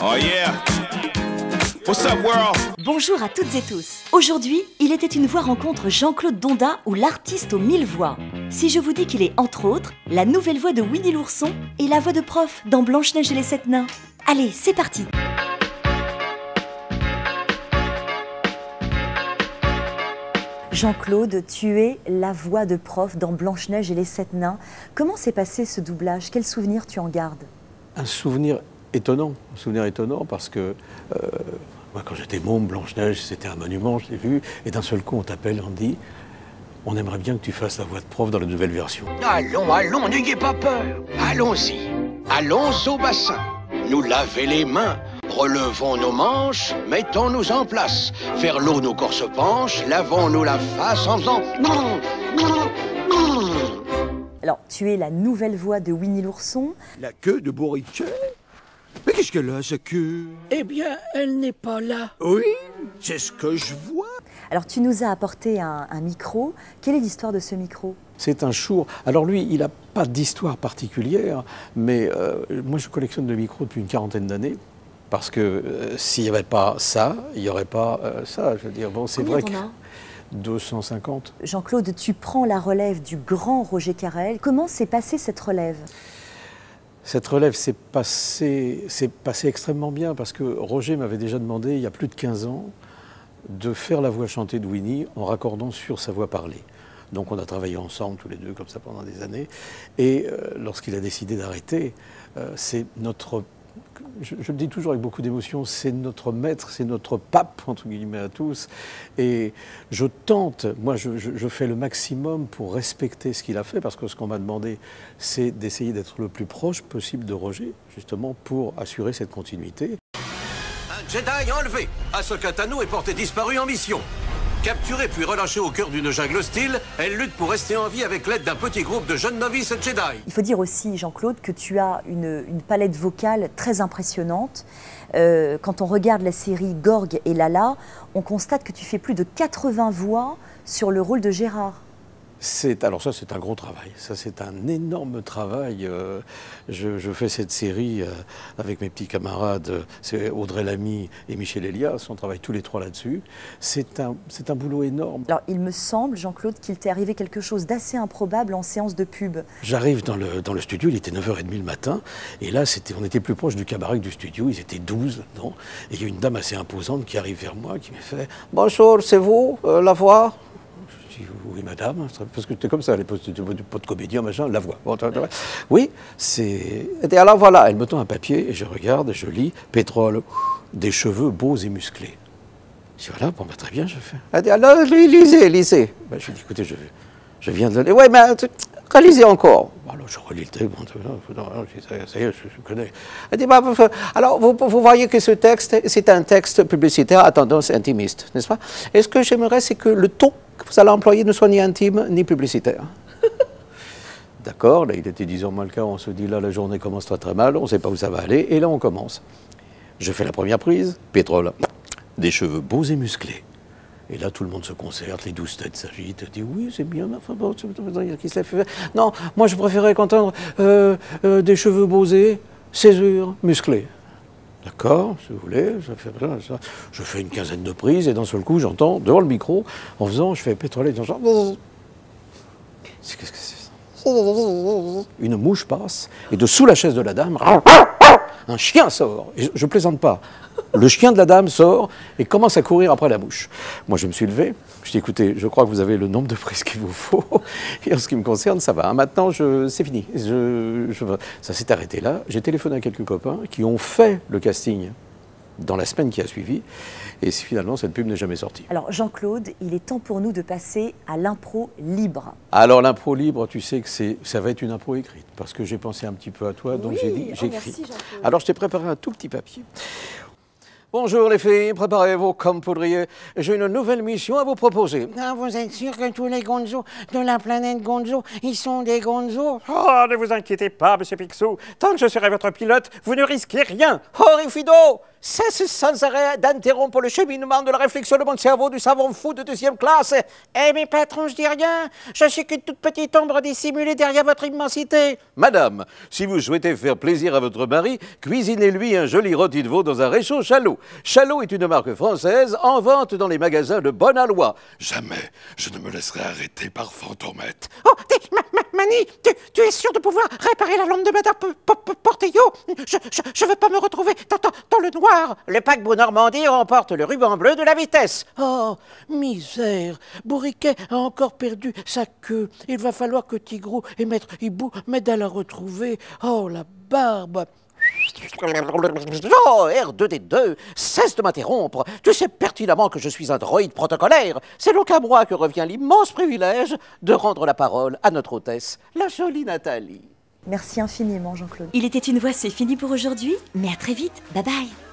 Oh yeah. What's up, world? Bonjour à toutes et tous. Aujourd'hui, Il était une voix rencontre Jean-Claude Dondat ou l'artiste aux 1000 voix. Si je vous dis qu'il est entre autres la nouvelle voix de Winnie l'ourson et la voix de prof dans Blanche-Neige et les 7 nains. Allez, c'est parti. Jean-Claude, tu es la voix de prof dans Blanche-Neige et les 7 nains. Comment s'est passé ce doublage? Quel souvenir tu en gardes? Un souvenir étonnant parce que moi, quand j'étais môme, Blanche-Neige, c'était un monument, je l'ai vu, et d'un seul coup, on t'appelle, on te dit, on aimerait bien que tu fasses la voix de prof dans la nouvelle version. Allons, n'ayez pas peur. Allons-y. Allons au bassin. Nous laver les mains. Relevons nos manches, mettons-nous en place. Vers l'eau, nos corps se penchent, lavons-nous la face en faisant... Alors, tu es la nouvelle voix de Winnie l'ourson. La queue de Bourriquet? Mais qu'est-ce qu'elle a, sa queue? Eh bien, elle n'est pas là. Oui, c'est ce que je vois. Alors, tu nous as apporté un micro. Quelle est l'histoire de ce micro? C'est un Shure. Alors lui, il n'a pas d'histoire particulière, mais moi, je collectionne le micro depuis une quarantaine d'années. Parce que s'il n'y avait pas ça, il n'y aurait pas ça. Je veux dire, bon, c'est vrai que 250. Jean-Claude, tu prends la relève du grand Roger Carrel. Comment s'est passée cette relève? Cette relève s'est passée extrêmement bien parce que Roger m'avait déjà demandé, il y a plus de 15 ans, de faire la voix chantée de Winnie en raccordant sur sa voix parlée. Donc on a travaillé ensemble tous les deux comme ça pendant des années. Et lorsqu'il a décidé d'arrêter, c'est notre... Je le dis toujours avec beaucoup d'émotion, c'est notre maître, c'est notre pape, entre guillemets, à tous. Et je tente, moi je fais le maximum pour respecter ce qu'il a fait, parce que ce qu'on m'a demandé, c'est d'essayer d'être le plus proche possible de Roger, justement, pour assurer cette continuité. Un Jedi enlevé, Ahsoka Tano est portée disparue en mission. Capturée puis relâchée au cœur d'une jungle hostile, elle lutte pour rester en vie avec l'aide d'un petit groupe de jeunes novices Jedi. Il faut dire aussi, Jean-Claude, que tu as une palette vocale très impressionnante. Quand on regarde la série Gorg et Lala, on constate que tu fais plus de 80 voix sur le rôle de Gérard. Alors ça, c'est un gros travail. Ça, c'est un énorme travail. Je fais cette série avec mes petits camarades, c'est Audrey Lamy et Michel Elias. On travaille tous les trois là-dessus. C'est un boulot énorme. Alors, il me semble, Jean-Claude, qu'il t'est arrivé quelque chose d'assez improbable en séance de pub. J'arrive dans le studio, il était 9h30 le matin. Et là, on était plus proche du cabaret que du studio. Ils étaient 12 là-dedans. Et il y a une dame assez imposante qui arrive vers moi, qui me fait « Bonjour, c'est vous, la voix ?» Oui, madame, parce que c'était comme ça à l'époque, c'était pas de comédien, machin, la voix. Bon, oui, c'est... Et alors voilà, elle me tend un papier et je regarde, et je lis, pétrole, des cheveux beaux et musclés. Je dis voilà, bon, bah, très bien, je fais. Elle dit alors, lisez. Ben, je lui dis écoutez, je viens de le lire. Oui, mais relisez encore. Bon, alors je relis le texte, ça y est, je connais. Elle dit bah, alors vous voyez que ce texte, c'est un texte publicitaire à tendance intimiste, n'est-ce pas? Et ce que j'aimerais, c'est que le ton que vous allez employer ne soit ni intime ni publicitaire. D'accord, là il était 10h moins le quart, on se dit là la journée commence très très mal, on ne sait pas où ça va aller, et là on commence. Je fais la première prise, pétrole, des cheveux beaux et musclés. Et là tout le monde se concerte, les 12 têtes s'agitent, disent oui c'est bien, mais enfin bon, qui se l'a fait. Non, moi je préférais qu'entendre des cheveux beaux et césure musclés. D'accord, si vous voulez, je fais une quinzaine de prises et d'un seul coup, j'entends devant le micro, en faisant, je fais pétroler, qu'est-ce que c'est ça? Une mouche passe et de sous la chaise de la dame, un chien sort. Et je plaisante pas. Le chien de la dame sort et commence à courir après la mouche. Moi, je me suis levé. Je dis, écoutez, je crois que vous avez le nombre de prises qu'il vous faut. Et en ce qui me concerne, ça va. Hein. Maintenant, c'est fini. Ça s'est arrêté là. J'ai téléphoné à quelques copains qui ont fait le casting dans la semaine qui a suivi. Et finalement, cette pub n'est jamais sortie. Alors, Jean-Claude, il est temps pour nous de passer à l'impro libre. Alors, l'impro libre, tu sais que ça va être une impro écrite. Parce que j'ai pensé un petit peu à toi, donc j'ai dit, j'écris. Alors, je t'ai préparé un tout petit papier. Bonjour les filles, préparez-vous comme poudrier. J'ai une nouvelle mission à vous proposer. Ah, vous êtes sûr que tous les gonzos de la planète Gonzo, ils sont des gonzos? Oh, ne vous inquiétez pas, monsieur Picsou. Tant que je serai votre pilote, vous ne risquez rien. Oh, Rifido, cesse sans arrêt d'interrompre le cheminement de la réflexion de mon cerveau du savant fou de 2e classe. Eh, mais patron, je dis rien. Je suis qu'une toute petite ombre dissimulée derrière votre immensité. Madame, si vous souhaitez faire plaisir à votre mari, cuisinez-lui un joli rôti de veau dans un réchaud Chalot. Chalot est une marque française en vente dans les magasins de Bonne-Aloi. Jamais je ne me laisserai arrêter par Fantomette. Oh, Mani, tu es sûr de pouvoir réparer la lampe de Madame Porteillot? Je veux pas me retrouver dans le noir. Le paquebot Normandie remporte le ruban bleu de la vitesse. Oh, misère, Bourriquet a encore perdu sa queue. Il va falloir que Tigrou et Maître Hibou m'aident à la retrouver. Oh, la barbe. Oh, R2D2, cesse de m'interrompre. Tu sais pertinemment que je suis un droïde protocolaire. C'est donc à moi que revient l'immense privilège de rendre la parole à notre hôtesse, la jolie Nathalie. Merci infiniment, Jean-Claude. Il était une voix, c'est fini pour aujourd'hui, mais à très vite. Bye bye.